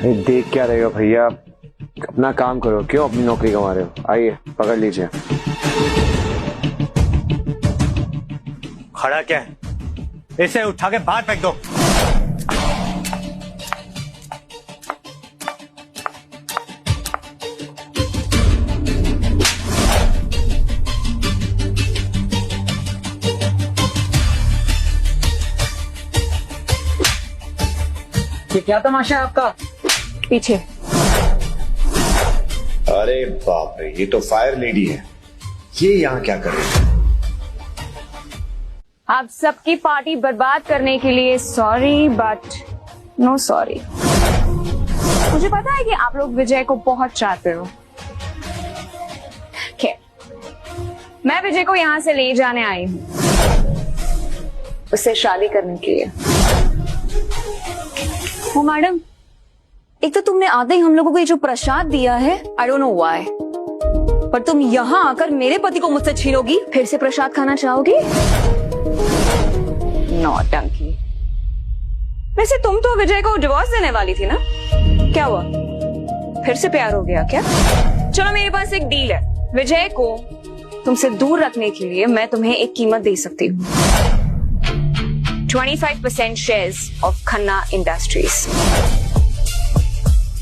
अरे देख क्या रहे हो भैया, अपना काम करो, क्यों अपनी नौकरी गंवा रहे हो। आइए पकड़ लीजिए। खड़ा क्या है, इसे उठा के बाहर फेंक दो। ये क्या तमाशा है आपका? पीछे। अरे बाप रे, ये तो फायर लेडी है। ये यहाँ क्या कर रही है? आप सबकी पार्टी बर्बाद करने के लिए सॉरी बट नो सॉरी। मुझे पता है कि आप लोग विजय को बहुत चाहते हो। खैर, मैं विजय को यहाँ से ले जाने आई हूँ, उससे शादी करने के लिए। ओ मैडम, एक तो तुमने आते ही हम लोगों को ये जो प्रसाद दिया है, आई डोंट नो व्हाई, पर तुम यहाँ आकर मेरे पति को मुझसे छीनोगी, फिर से प्रसाद खाना चाहोगी? नौटंकी। वैसे तुम तो विजय को डिवोर्स देने वाली थी ना, क्या हुआ? फिर से प्यार हो गया क्या? चलो मेरे पास एक डील है, विजय को तुमसे दूर रखने के लिए मैं तुम्हें एक कीमत दे सकती हूँ। 25% shares of Khanna Industries.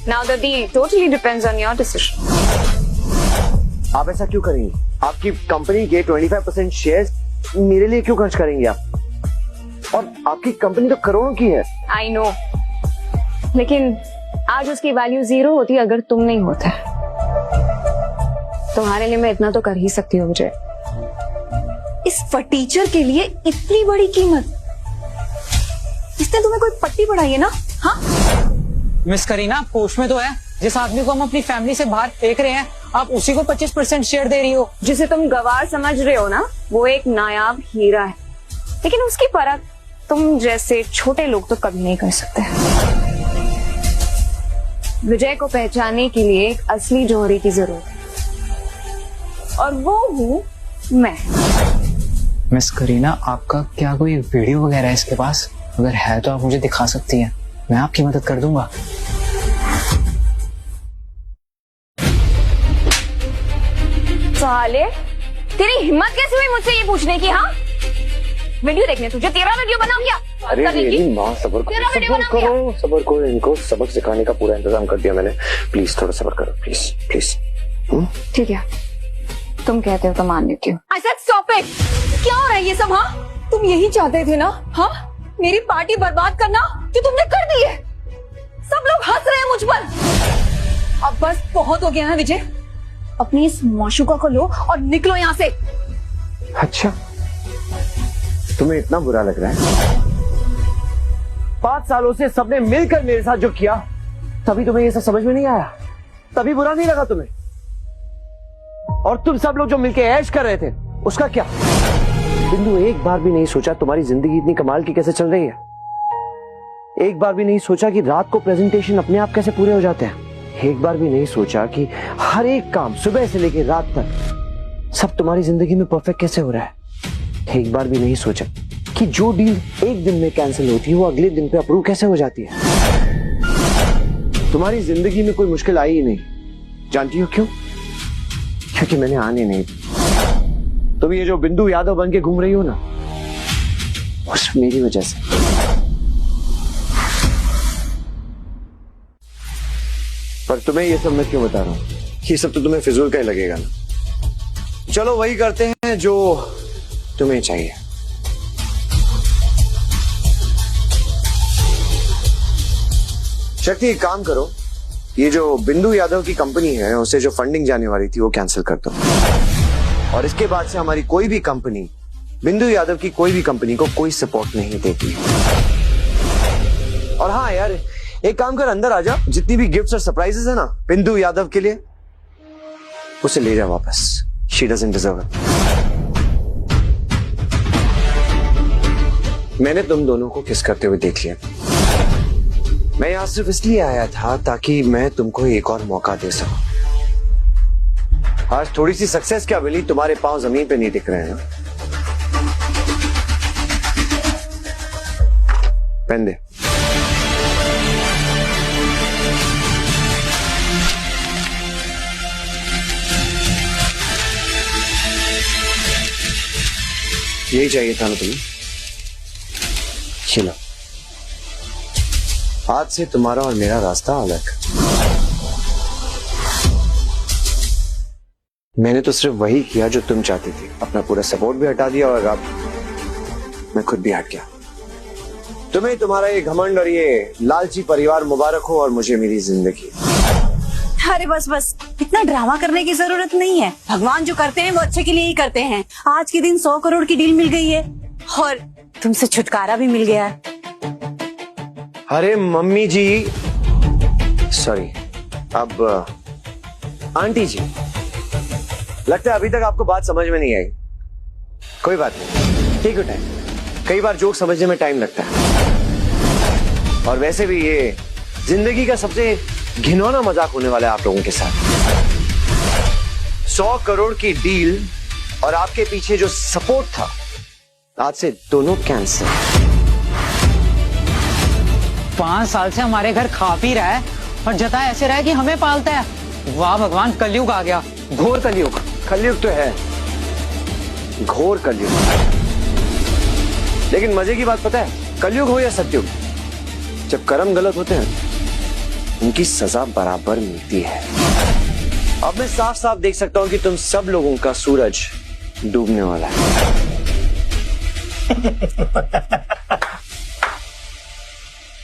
Now the deal totally depends on your decision. आप ऐसा क्यों करेंगी? आपकी कंपनी के 25% शेयर्स मेरे लिए क्यों खर्च करेंगे आप? और आपकी कंपनी तो करोड़ों की है। I know. लेकिन आज उसकी वैल्यू 0 होती अगर तुम नहीं होते। तुम्हारे लिए मैं इतना तो कर ही सकती हूँ विजय। इस फटीचर के लिए इतनी बड़ी कीमत, इसने तुम्हें कोई पट्टी पढ़ाई है ना? हाँ मिस करीना, पोस्ट में तो है, जिस आदमी को हम अपनी फैमिली से बाहर फेंक रहे हैं, आप उसी को 25% शेयर दे रही हो। जिसे तुम गवार समझ रहे हो ना, वो एक नायाब हीरा है, लेकिन उसकी परख तुम जैसे छोटे लोग तो कभी नहीं कर सकते। विजय को पहचानने के लिए एक असली जौहरी की जरूरत है, और वो हूँ मैं। मिस करीना, आपका क्या कोई वीडियो वगैरह है इसके पास? अगर है तो आप मुझे दिखा सकती हैं, मैं आपकी मदद कर दूंगा। साले, तेरी हिम्मत कैसे हुई मुझसे ये पूछने की? हाँ, वीडियो देखने तुझे, तेरा वीडियो बनाऊं क्या? अरे मेरी माँ, सब्र करो, सब्र करो। इनको सबक सिखाने का पूरा इंतजाम कर दिया मैंने। प्लीज थोड़ा सब्र करो, प्लीज प्लीज। ठीक है, तुम कहते हो तो मान लेती हूँ। I said stop it! क्या हो रहा है ये सब? हाँ, तुम यही चाहते थे ना? हाँ, मेरी पार्टी बर्बाद करना, जो तुमने कर दी है। सब लोग हंस रहे हैं मुझ पर। अब बस बहुत हो गया है विजय, अपनी इस माशूका को लो और निकलो यहाँ से। अच्छा, तुम्हें इतना बुरा लग रहा है? 5 सालों से सबने मिलकर मेरे साथ जो किया, तभी तुम्हें ये सब समझ में नहीं आया? तभी बुरा नहीं लगा तुम्हें? और तुम सब लोग जो मिलकर ऐश कर रहे थे, उसका क्या? बिंदु एक बार भी नहीं सोचा तुम्हारी जिंदगी इतनी कमाल की कैसे चल रही है? एक बार भी नहीं सोचा कि रात को प्रेजेंटेशन अपने आप कैसे पूरे हो जाते हैं? एक बार भी नहीं सोचा कि हर एक काम सुबह से लेकर रात तक सब तुम्हारी जिंदगी में परफेक्ट कैसे हो रहा है? एक बार भी नहीं सोचा कि जो डील एक दिन में कैंसिल होती है वो अगले दिन पे अप्रूव कैसे हो जाती है? तुम्हारी जिंदगी में कोई मुश्किल आई ही नहीं। जानती हो क्यों? क्योंकि मैंने आने नहीं दी। तुम ये जो बिंदु यादव बन के घूम रही हो ना, उस मेरी वजह से। पर तुम्हें ये सब मैं क्यों बता रहा हूं? ये सब तो तुम्हें फिजूल का ही लगेगा ना। चलो वही करते हैं जो तुम्हें चाहिए। शक्ति, एक काम करो, ये जो बिंदु यादव की कंपनी है, उसे जो फंडिंग जाने वाली थी वो कैंसिल कर दो। और इसके बाद से हमारी कोई भी कंपनी, बिंदु यादव की कोई भी कंपनी को कोई सपोर्ट नहीं देती। और हाँ यार, एक काम कर, अंदर आ जा, जितनी भी गिफ्ट्स और सरप्राइजेस है ना बिंदु यादव के लिए, उसे ले जा वापस। She doesn't deserve it. मैंने तुम दोनों को किस करते हुए देख लिया। मैं यहां सिर्फ इसलिए आया था ताकि मैं तुमको एक और मौका दे सकूं। आज थोड़ी सी सक्सेस क्या मिली, तुम्हारे पांव जमीन पे नहीं दिख रहे हैं। पेन दे। यही चाहिए था ना तुम्हें? चलो, आज से तुम्हारा और मेरा रास्ता अलग। मैंने तो सिर्फ वही किया जो तुम चाहती थी, अपना पूरा सपोर्ट भी हटा दिया और अब मैं खुद भी हट गया। तुम्हें तुम्हारा ये घमंड और ये लालची परिवार मुबारक हो और मुझे मेरी जिंदगी। अरे बस बस, इतना ड्रामा करने की जरूरत नहीं है। भगवान जो करते हैं वो अच्छे के लिए ही करते हैं। आज के दिन 100 करोड़ की डील मिल गई है और तुमसे छुटकारा भी मिल गया है। अरे मम्मी जी, सॉरी, अब आंटी जी, लगता है अभी तक आपको बात समझ में नहीं आई। कोई बात नहीं, टेक योर टाइम। कई बार जोक समझने में टाइम लगता है और वैसे भी ये जिंदगी का सबसे घिनौना मजाक होने वाला है आप लोगों के साथ। 100 करोड़ की डील और आपके पीछे जो सपोर्ट था, आज से दोनों कैंसिल। 5 साल से हमारे घर खा पी रहा है और जता ऐसे रहा है कि हमें पालता है। वाह भगवान, कलयुग आ गया, घोर कलयुग। कलयुग तो है, घोर कलयुग। लेकिन मजे की बात पता है, कलयुग हो या सतयुग, जब कर्म गलत होते हैं उनकी सजा बराबर मिलती है। अब मैं साफ साफ देख सकता हूं कि तुम सब लोगों का सूरज डूबने वाला है।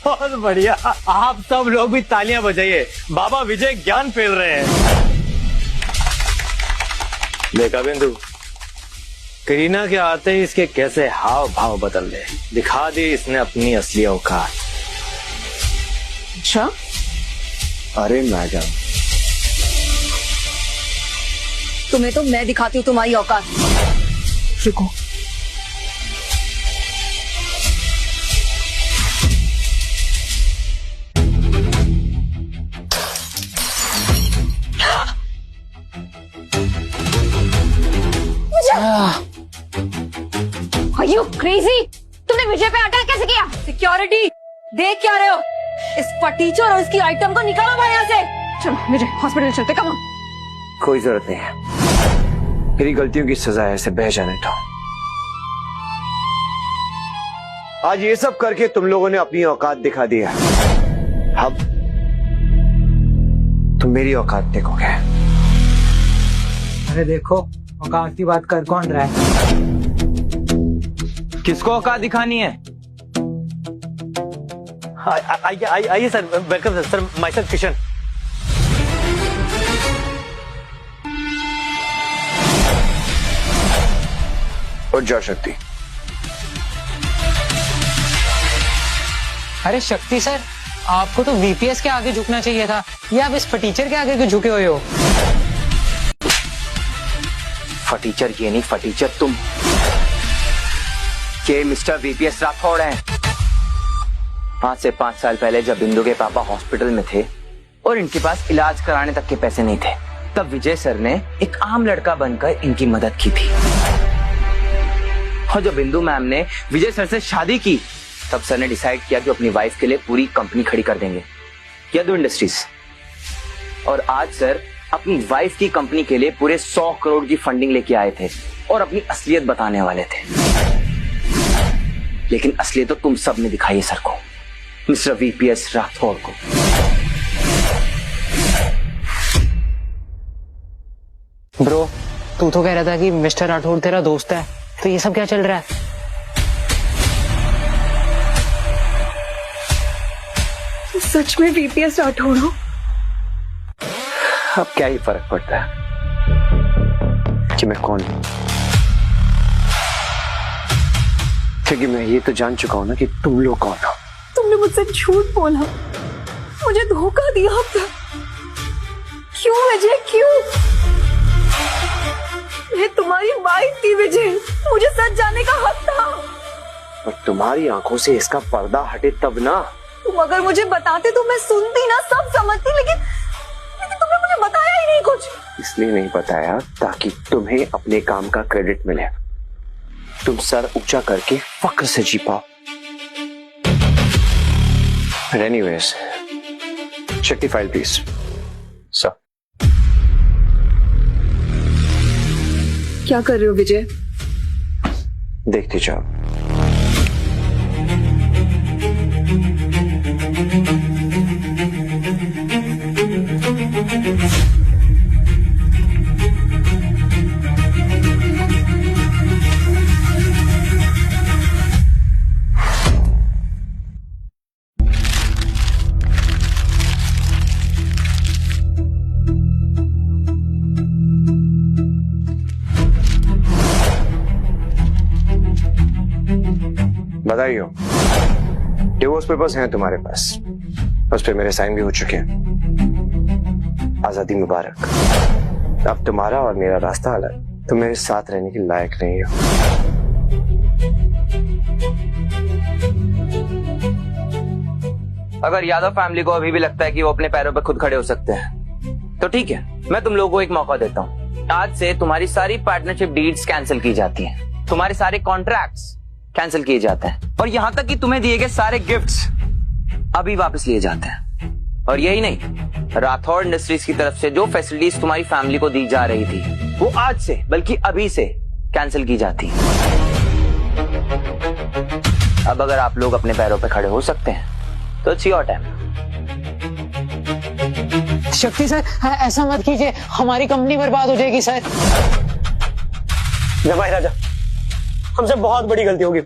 बहुत बढ़िया, आप सब लोग भी तालियां बजाइए, बाबा विजय ज्ञान फैल रहे हैं। देखा बिंदु, करीना के आते ही इसके कैसे हाव भाव बदल गए। दिखा दी इसने अपनी असली औकात। अच्छा, अरे मैडम, तुम्हें तो मैं दिखाती हूँ तुम्हारी औकात। रुको, Are you crazy? तुमने विजय पे अटैक कैसे किया? सिक्योरिटी, देख क्या रहे हो? इस फटीचर और इसकी आइटम को निकालो भाई यहाँ से। चलो विजय, हॉस्पिटल चलते। Come on. कोई जरूरत नहीं है, मेरी गलतियों की सजा है, इसे बह जाने दो। आज ये सब करके तुम लोगों ने अपनी औकात दिखा दी है, अब तुम मेरी औकात देखोगे। अरे देखो, औकात की बात कर कौन रहा है? किसको औकात दिखानी है? आइए sir, welcome sir, my self Kishan. और जा शक्ति। अरे शक्ति सर, आपको तो वीपीएस के आगे झुकना चाहिए था, या आप इस फटीचर के आगे क्यों झुके हुए हो? फटीचर ये नहीं, फटीचर तुम। ये मिस्टर वीपीएस राठौड़ हैं। 5 से 5 साल पहले जब बिंदु के पापा हॉस्पिटल में थे और इनके पास इलाज कराने तक के पैसे नहीं थे, तब विजय सर ने एक आम लड़का बनकर इनकी मदद की थी। और जब बिंदु मैम ने विजय सर से शादी की, तब सर ने डिसाइड किया कि अपनी वाइफ के लिए पूरी कंपनी खड़ी कर देंगे, यदु इंडस्ट्रीज। और आज सर अपनी वाइफ की कंपनी के लिए पूरे 100 करोड़ की फंडिंग लेके आए थे और अपनी असलियत बताने वाले थे। लेकिन असलियत तो तुम सब ने दिखाई है सर को, मिस्टर वीपीएस राठौड़ को। ब्रो, तू तो कह रहा था कि मिस्टर राठौड़ तेरा दोस्त है, तो ये सब क्या चल रहा है? सच में वीपीएस राठौड़ हो? अब क्या ही फर्क पड़ता है कि मैं कौन हूं, क्योंकि मैं ये तो जान चुका हूं ना कि तुम लोग कौन हो। तुमने मुझसे झूठ बोला, मुझे धोखा दिया। क्यों विजय, क्यों? मैं तुम्हारी वाइफ थी विजय, मुझे सच जानने का हक था। और तुम्हारी आंखों से इसका पर्दा हटे तब ना। तुम अगर मुझे बताते तो मैं सुनती ना, सब समझती, लेकिन तुमने मुझे बताया ही नहीं कुछ। इसलिए नहीं बताया ताकि तुम्हें अपने काम का क्रेडिट मिले, तुम सर ऊंचा करके फक्र से जी पाओ। एनीवेज, शक्ति फाइल प्लीज। सर, क्या कर रहे हो विजय? देखती जाओ। बधाई हो, डिवोर्स पेपर्स हैं तुम्हारे पास, उस पे मेरे साइन भी हो चुके हैं। आजादी मुबारक। अब तुम्हारा और मेरा रास्ता अलग, तुम मेरे साथ रहने के लायक नहीं हो। अगर यादव फैमिली को अभी भी लगता है कि वो अपने पैरों पर खुद खड़े हो सकते हैं तो ठीक है, मैं तुम लोगों को एक मौका देता हूँ। आज से तुम्हारी सारी पार्टनरशिप डीड्स कैंसिल की जाती हैं, तुम्हारे सारे कॉन्ट्रैक्ट्स कैंसिल किए जाते हैं और यहाँ तक कि तुम्हें दिए गए सारे गिफ्ट्स अभी वापस लिए जाते हैं। और यही नहीं, राठौड़ इंडस्ट्रीज की तरफ से जो फैसिलिटीज तुम्हारी फैमिली को दी जा रही थी वो आज से बल्कि अभी से कैंसिल की जाती है। अब अगर आप लोग अपने पैरों पर खड़े हो सकते हैं तो इट्स योर टाइम। शक्ति सर, ऐसा मत कीजिए, हमारी कंपनी बर्बाद हो जाएगी सर। जमाई राजा, हमसे बहुत बड़ी गलती होगी,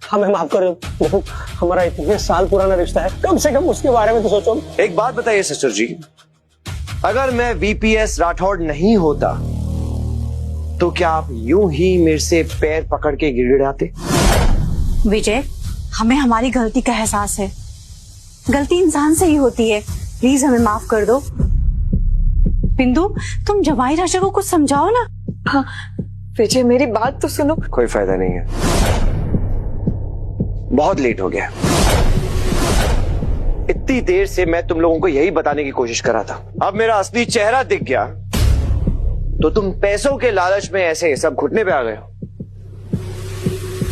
हमें माफ कर दो। देखो, हमारा इतने साल पुराना रिश्ता है, कम से कम उसके बारे में तो सोचो। एक बात बताइए सिस्टर जी, अगर मैं वीपीएस राठौड़ नहीं होता तो क्या आप यूं ही मेरे से पैर पकड़ के गिड़गिड़ाते? विजय, हमें हमारी गलती का एहसास है, गलती इंसान से ही होती है, प्लीज हमें माफ कर दो। बिंदु, तुम जमाई राजा को कुछ समझाओ ना। हाँ विजय, मेरी बात तो सुनो। कोई फायदा नहीं है, बहुत लेट हो गया। इतनी देर से मैं तुम लोगों को यही बताने की कोशिश कर रहा था, अब मेरा असली चेहरा दिख गया तो तुम पैसों के लालच में ऐसे सब घुटने पे आ गए हो।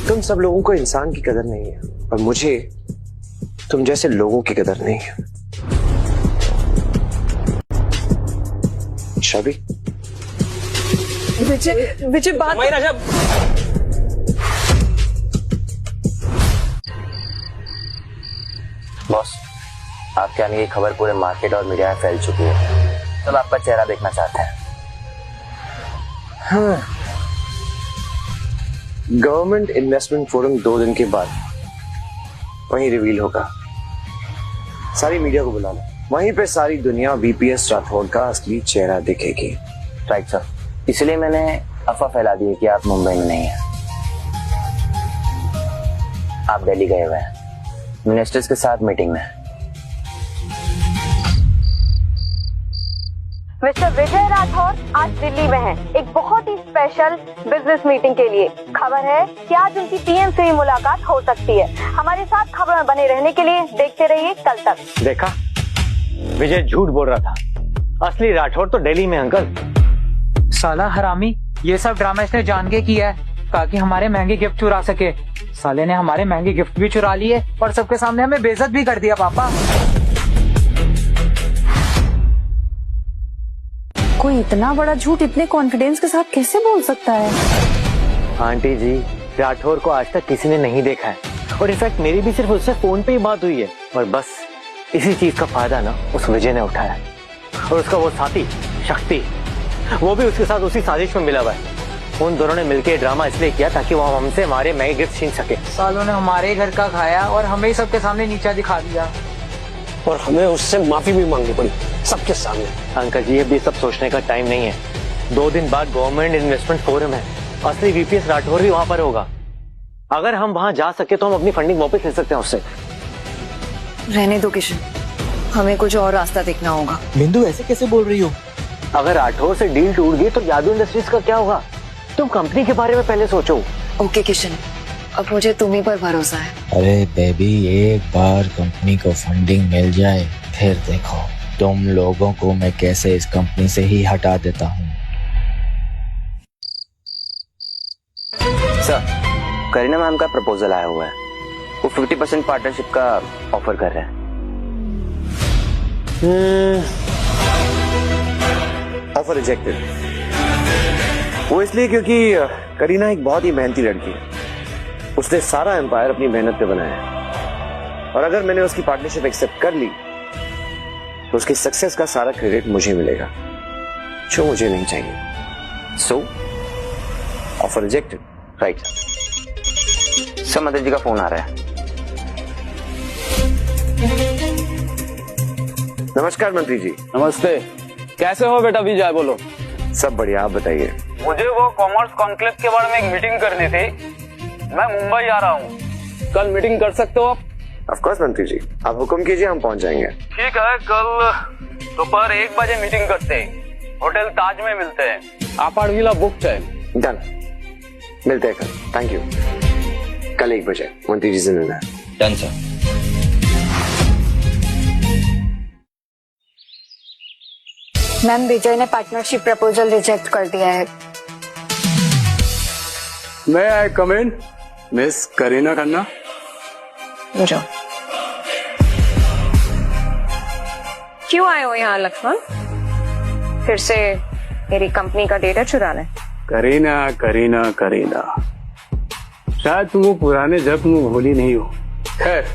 तुम सब लोगों को इंसान की कदर नहीं है और मुझे तुम जैसे लोगों की कदर नहीं है। शबी, विजय, विजय बात। जमाई राजा, बॉस, आपके आने की खबर पूरे मार्केट और मीडिया में फैल चुकी है, सब आपका चेहरा देखना चाहते हैं। हाँ, गवर्नमेंट इन्वेस्टमेंट फोरम 2 दिन के बाद वहीं रिवील होगा। सारी मीडिया को बुला लो, वहीं पे सारी दुनिया वीपीएस राठौड़ का असली चेहरा दिखेगी। राइट सर, इसलिए मैंने अफवाह फैला दी है कि आप मुंबई में नहीं हैं, आप दिल्ली गए हुए हैं, मिनिस्टर्स के साथ मीटिंग में। मिस्टर विजय राठौर आज दिल्ली में हैं, एक बहुत ही स्पेशल बिजनेस मीटिंग के लिए। खबर है कि आज उनकी पीएम से ही मुलाकात हो सकती है। हमारे साथ खबर में बने रहने के लिए देखते रहिए कल तक। देखा, विजय झूठ बोल रहा था, असली राठौड़ तो दिल्ली में। अंकल साला हरामी, ये सब ड्रामा इसने जान के किया है ताकि हमारे महंगे गिफ्ट चुरा सके। साले ने हमारे महंगे गिफ्ट भी चुरा लिए और सबके सामने हमें बेइज्जत भी कर दिया। पापा, कोई इतना बड़ा झूठ इतने कॉन्फिडेंस के साथ कैसे बोल सकता है? आंटी जी, राठौर को आज तक किसी ने नहीं देखा है और इनफैक्ट मेरी भी सिर्फ उससे फोन पे ही बात हुई है और बस इसी चीज का फायदा ना उस विजय ने उठाया और उसका वो साथी शक्ति, वो भी उसके साथ उसी साजिश में मिला हुआ है। उन दोनों ने मिलकर ड्रामा इसलिए किया ताकि वो हमसे हमारे महंगे गिफ्ट छीन सके। सालों ने हमारे घर का खाया और हमें ही सबके सामने नीचा दिखा दिया और हमें उससे माफी भी मांगनी पड़ी सबके सामने। अंकल जी, अब ये सब सोचने का टाइम नहीं है। 2 दिन बाद गवर्नमेंट इन्वेस्टमेंट फोरम है, असली वीपीएस राठौर भी वहां पर होगा। अगर हम वहां जा सके तो हम अपनी फंडिंग वापस ले सकते हैं उससे। रहने दो किशन, हमें कुछ और रास्ता देखना होगा। बिंदु, ऐसे कैसे बोल रही हो? अगर राठौर से डील टूट गई तो यादव इंडस्ट्रीज का क्या होगा? तुम कंपनी के बारे में पहले सोचो। ओके किशन, अब मुझे तुम ही पर भरोसा है। अरे बेबी, एक बार कंपनी को फंडिंग मिल जाए फिर देखो तुम लोगों को मैं कैसे इस कंपनी से ही हटा देता हूँ। सर, करीना मैम का प्रपोजल आया हुआ है, वो 50% पार्टनरशिप का ऑफर कर रहे हैं। Offer rejected. वो इसलिए क्योंकि करीना एक बहुत ही मेहनती लड़की है उसने सारा एम्पायर अपनी मेहनत पे बनाया है और अगर मैंने उसकी पार्टनरशिप एक्सेप्ट कर ली तो उसकी सक्सेस का सारा क्रेडिट मुझे मिलेगा, जो मुझे नहीं चाहिए। सो ऑफर रिजेक्टेड। राइट सर, मंत्री जी का फोन आ रहा है। नमस्कार मंत्री जी। नमस्ते, कैसे हो बेटा विजय? बोलो। सब बढ़िया, आप बताइए। मुझे वो कॉमर्स कॉन्क्लेव के बारे में एक मीटिंग करनी थी, मैं मुंबई आ रहा हूँ, कल मीटिंग कर सकते हो आप? ऑफ कोर्स मंत्री जी, आप हुक्म कीजिए, हम पहुंच जाएंगे। ठीक है, कल दोपहर 1 बजे मीटिंग करते हैं, होटल ताज में मिलते हैं। आपाड़ विला बुक चाहिए। डन, मिलते हैं कल। Thank you. कल 1 बजे मंत्री जी से मिलना है। Done sir. मैम, विजय ने पार्टनरशिप प्रपोजल रिजेक्ट कर दिया है। मैं आई कम इन, मिस करीना खन्ना। जाओ। क्यों आए हो यहाँ लक्ष्मण? फिर से मेरी कंपनी का डेटा चुराना है? करीना करीना करीना, शायद तुम वो पुराने जख्म भूली नहीं हो। खैर,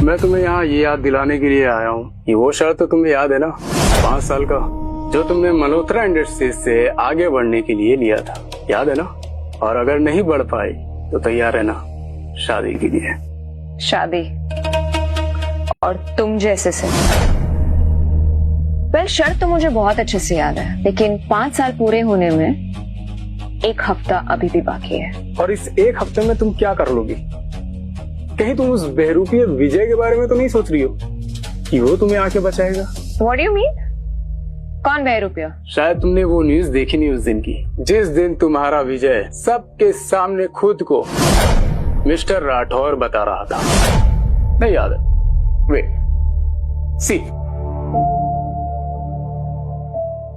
मैं तुम्हें यहाँ ये याद दिलाने के लिए आया हूँ कि वो शर्त तो तुम्हें याद है ना, 5 साल का, जो तुमने मल्होत्रा इंडस्ट्रीज से आगे बढ़ने के लिए लिया था, याद है ना? और अगर नहीं बढ़ पाई तो तैयार है ना शादी के लिए? शादी और तुम जैसे से? वेल, शर्त तो मुझे बहुत अच्छे से याद है, लेकिन 5 साल पूरे होने में 1 हफ्ता अभी भी बाकी है। और इस 1 हफ्ते में तुम क्या कर लोगी? कहीं तुम उस बहरूपीय विजय के बारे में तो नहीं सोच रही हो कि वो तुम्हें आके बचाएगा? What do you mean? कौन बहरूपिया? शायद तुमने वो न्यूज देखी नहीं उस दिन की, जिस दिन तुम्हारा विजय सबके सामने खुद को मिस्टर राठौर बता रहा था। नहीं याद है? वेट, सी,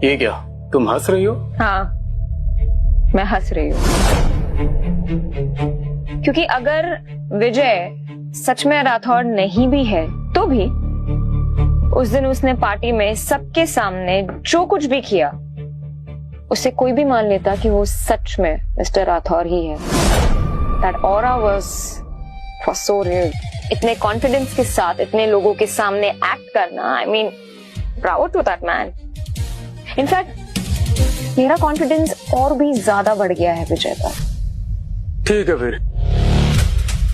ये क्या तुम हंस रही हो? हाँ, मैं हंस रही हूँ, क्योंकि अगर विजय सच में राठौर नहीं भी है तो भी उस दिन उसने पार्टी में सबके सामने जो कुछ भी किया, उसे कोई भी मान लेता कि वो सच में मिस्टर राठौर ही है। That aura was so real. इतने कॉन्फिडेंस के साथ इतने लोगों के सामने एक्ट करना, I mean, bravo to that man. In fact मेरा कॉन्फिडेंस और भी ज्यादा बढ़ गया है विजय पर। ठीक है, फिर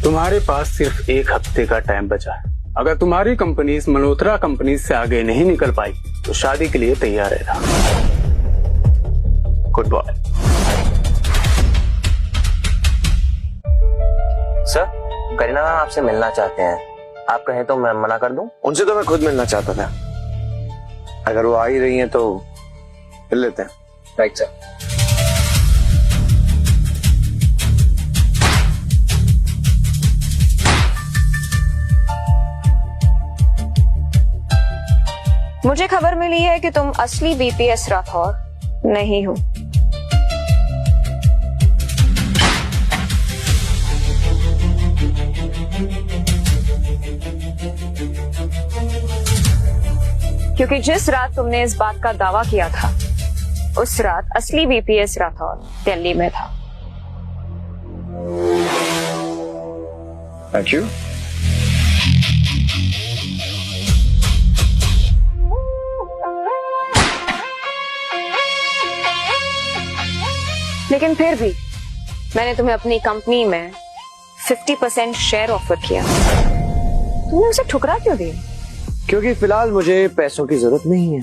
तुम्हारे पास सिर्फ 1 हफ्ते का टाइम बचा है। अगर तुम्हारी कंपनी इस मल्होत्रा कंपनी से आगे नहीं निकल पाई तो शादी के लिए तैयार रहना। Good boy. Sir, Kareena ma'am आपसे मिलना चाहते हैं, आप कहें तो मैं मना कर दूं? उनसे तो मैं खुद मिलना चाहता था, अगर वो आ ही रही हैं तो मिल लेते हैं। Right sir. मुझे खबर मिली है कि तुम असली बीपीएस राठौर नहीं हो। क्योंकि जिस रात तुमने इस बात का दावा किया था, उस रात असली बीपीएस राठौर दिल्ली में था। Thank you. लेकिन फिर भी मैंने तुम्हें अपनी कंपनी में 50% शेयर ऑफर किया। तुमने उसे ठुकरा क्यों दी? क्योंकि फिलहाल मुझे पैसों की जरूरत नहीं है।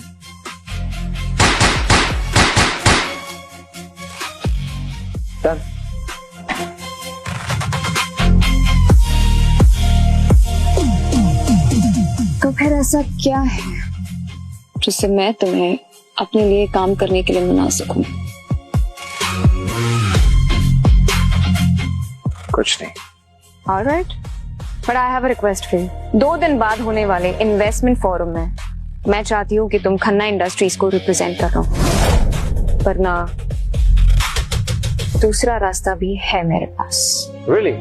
डन। तो फिर ऐसा क्या है जिससे मैं तुम्हें अपने लिए काम करने के लिए मना सकूं? कुछ नहीं। Alright, but I have a request for you. 2 दिन बाद होने वाले इन्वेस्टमेंट फोरम में मैं चाहती हूँ कि तुम खन्ना इंडस्ट्रीज को रिप्रेजेंट करो, वरना दूसरा रास्ता भी है मेरे पास। Really?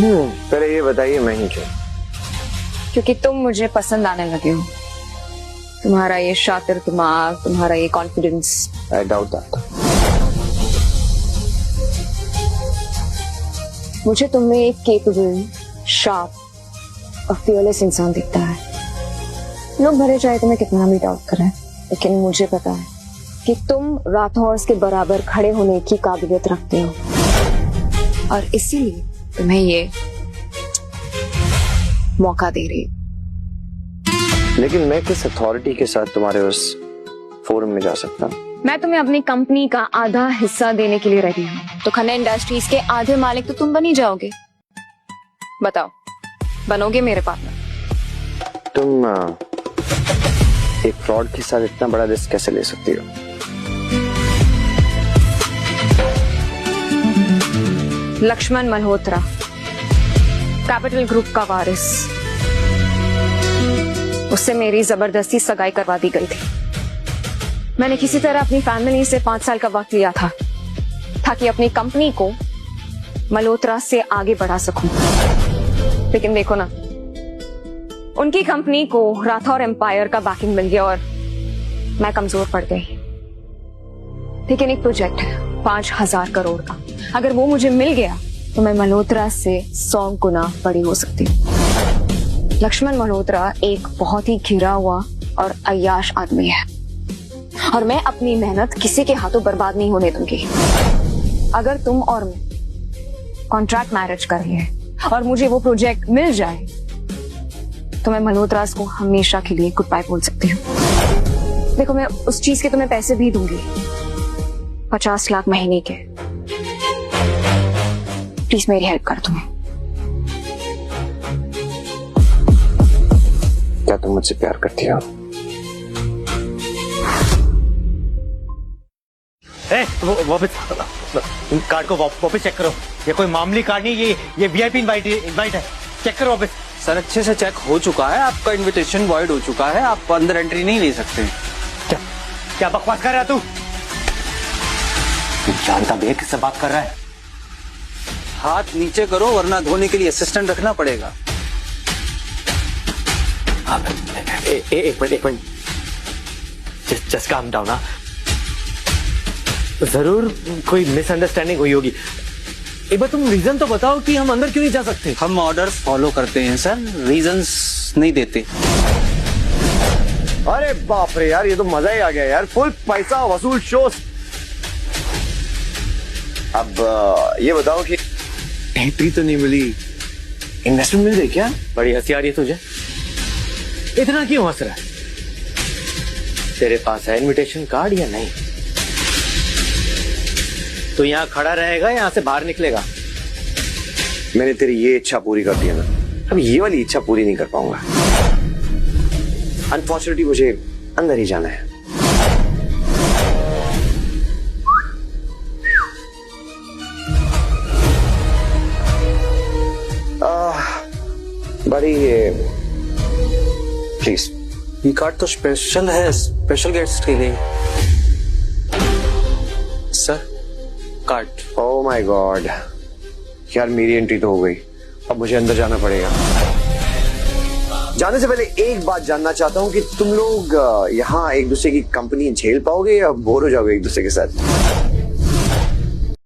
पहले ये बताइए मैं ही क्यों? क्योंकि तुम मुझे पसंद आने लगे हो। तुम्हारा ये शातिर दिमाग, तुम्हारा ये कॉन्फिडेंस। I doubt that. मुझे तुम में एक केपेबल, शार्प और फियरलेस इंसान दिखता है। लोग भले चाहे तुम्हें कितना भी डाउट करें, लेकिन मुझे पता है कि तुम राठौर के बराबर खड़े होने की काबिलियत रखते हो, और इसीलिए तुम्हें ये मौका दे रही। लेकिन मैं किस अथॉरिटी के साथ तुम्हारे उस फोरम में जा सकता हूँ? मैं तुम्हें अपनी कंपनी का आधा हिस्सा देने के लिए रेडी हूँ, तो खन्ना इंडस्ट्रीज के आधे मालिक तो तुम बन ही जाओगे। बताओ, बनोगे मेरे पार्टनर? तुम एक फ्रॉड के साथ इतना बड़ा रिस्क कैसे ले सकती हो? लक्ष्मण मल्होत्रा, कैपिटल ग्रुप का वारिस, उससे मेरी जबरदस्ती सगाई करवा दी गई थी। मैंने किसी तरह अपनी फैमिली से 5 साल का वक्त लिया था ताकि अपनी कंपनी को मल्होत्रा से आगे बढ़ा सकूं। लेकिन देखो ना, उनकी कंपनी को राठौर एम्पायर का बैकिंग मिल गया और मैं कमजोर पड़ गई। लेकिन एक प्रोजेक्ट है 5,000 करोड़ का, अगर वो मुझे मिल गया तो मैं मल्होत्रा से 100 गुना बड़ी हो सकती हूँ। लक्ष्मण मल्होत्रा एक बहुत ही घिरा हुआ और अय्याश आदमी है, और मैं अपनी मेहनत किसी के हाथों बर्बाद नहीं होने दूंगी। अगर तुम और मैं कॉन्ट्रैक्ट मैरिज कर लिए और मुझे वो प्रोजेक्ट मिल जाए, तो मैं मल्होत्रास को हमेशा के लिए गुड बाय बोल सकती हूँ। देखो, मैं उस चीज के तुम्हें पैसे भी दूंगी, 50 लाख महीने के। प्लीज मेरी हेल्प कर तुम्हें। क्या तुम मुझसे प्यार करती हो? वापस कार्ड को वापस चेक करो। ये कोई मामूली कार्ड नहीं, ये वीआईपी इनवाइट है। चेक करो वापस। सर अच्छे से चेक हो चुका है, आपका इनविटेशन वॉइड हो चुका है, आप अंदर एंट्री नहीं ले सकते। क्या बकवास कर रहा है तू? जानता भी है किससे बात कर रहा है। हाथ नीचे करो वरना धोने के लिए असिस्टेंट रखना पड़ेगा। एक मिनट, जस्ट काम डाउन। जरूर कोई मिसअंडरस्टैंडिंग हुई होगी। एक बार तुम रीजन तो बताओ कि हम अंदर क्यों नहीं जा सकते। हम ऑर्डर फॉलो करते हैं सर, रीजंस नहीं देते। अरे बाप रे यार, ये तो मजा ही आ गया यार, फुल पैसा वसूल शो। अब ये बताओ कि एंट्री तो नहीं मिली, इन्वेस्टमेंट मिल गई क्या? बड़ी हंसी आ रही है तुझे, इतना क्यों हंस रहा है? तेरे पास है इनविटेशन कार्ड या नहीं? तो यहाँ खड़ा रहेगा, यहाँ से बाहर निकलेगा? मैंने तेरी ये इच्छा पूरी कर दी है ना, अब ये वाली इच्छा पूरी नहीं कर पाऊंगा। अनफॉर्चुनेटली मुझे अंदर ही जाना है। बड़ी प्लीज, ये कार्ड तो स्पेशल है, स्पेशल गेस्ट के लिए। Sir card. Oh my God यार, मेरी एंट्री तो हो गई, अब मुझे अंदर जाना पड़ेगा। जाने से पहले एक बात जानना चाहता हूँ कि तुम लोग यहाँ एक दूसरे की कंपनी झेल पाओगे या बोर हो जाओगे एक दूसरे के साथ?